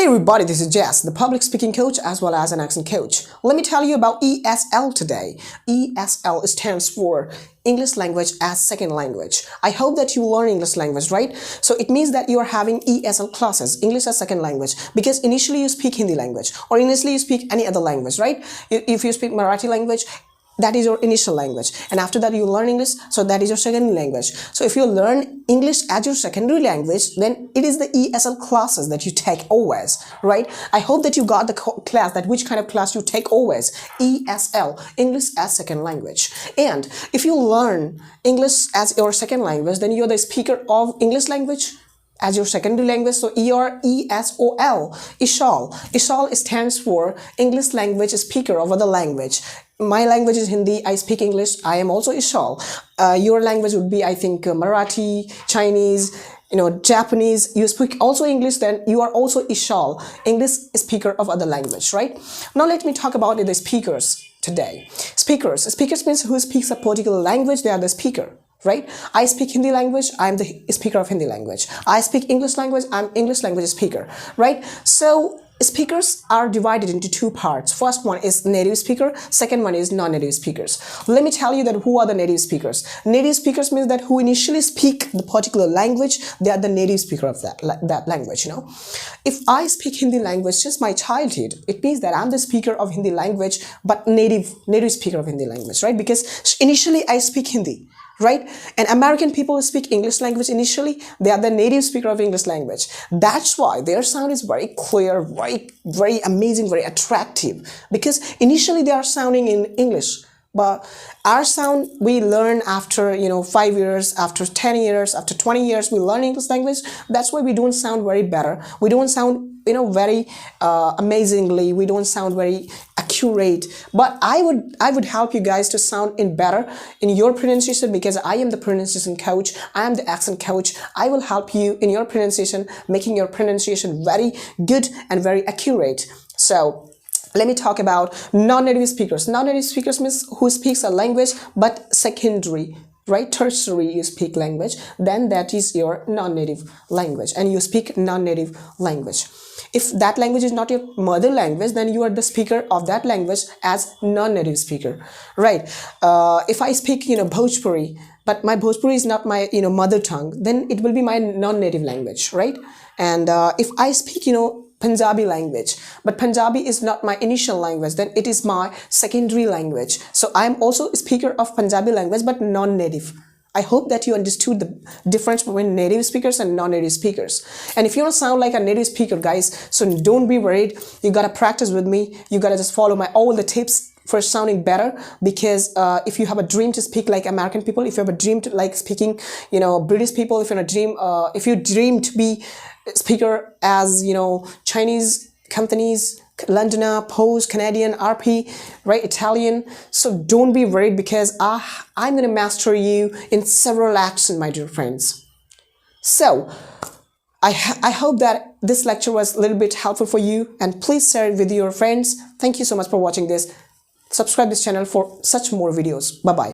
Hey everybody, this is Jess, the public speaking coach as well as an accent coach. Let me tell you about ESL today. ESL stands for English Language as Second Language. I hope that you learn English language, right? So it means that you are having ESL classes, English as Second Language, because initially you speak Hindi language or initially you speak any other language, right? If you speak Marathi language, that is your initial language, and after that you learn English, so that is your secondary language. So if you learn English as your secondary language, then it is the ESL classes that you take always, right? I hope that you got the class, that which kind of class you take always. ESL, English as Second Language. And if you learn English as your second language, then you're the speaker of English language as your secondary language. So ESOL, ESOL. ESOL stands for English Language Speaker of Other Language. My language is Hindi, I speak English, I am also ESOL. Your language would be, I think, Marathi, Chinese, Japanese. You speak also English, then you are also ESOL, English Speaker of Other Language, right? Now let me talk about the speakers today. Speakers means who speaks a particular language, they are the speaker. Right? I speak Hindi language, I'm the speaker of Hindi language. I speak English language, I'm English language speaker. Right? So speakers are divided into two parts. First one is native speaker, second one is non-native speakers. Let me tell you that who are the native speakers. Native speakers means that who initially speak the particular language, they are the native speaker of that language, If I speak Hindi language since my childhood, it means that I'm the speaker of Hindi language, but native speaker of Hindi language, right? Because initially I speak Hindi. Right? And American people speak English language initially, they are the native speaker of English language. That's why their sound is very clear, very amazing, very attractive, because initially they are sounding in English. But our sound, we learn after, 5 years, after 10 years, after 20 years, we learn English language. That's why we don't sound very better. We don't sound, very amazingly. We don't sound very accurate. But I would help you guys to sound in better in your pronunciation, because I am the pronunciation coach. I am the accent coach. I will help you in your pronunciation, making your pronunciation very good and very accurate. So let me talk about non-native speakers. Non-native speakers means who speaks a language but secondary, right? Tertiary you speak language, then that is your non-native language, and you speak non-native language. If that language is not your mother language, then you are the speaker of that language as non-native speaker, right? If I speak, Bhojpuri, but my Bhojpuri is not my, mother tongue, then it will be my non-native language, right? And if I speak, Punjabi language, but Punjabi is not my initial language, then it is my secondary language. So I am also a speaker of Punjabi language, but non-native. I hope that you understood the difference between native speakers and non-native speakers. And if you want to sound like a native speaker, guys, so don't be worried. You got to practice with me. You got to just follow all the tips for sounding better, because if you have a dream to speak like American people, if you have a dream to like speaking, British people, if you dream to be speaker as, Chinese companies, Londoner, Post, Canadian, RP, right, Italian. So don't be worried, because I'm going to master you in several accents, my dear friends. So I hope that this lecture was a little bit helpful for you, and please share it with your friends. Thank you so much for watching this. Subscribe this channel for such more videos. Bye-bye.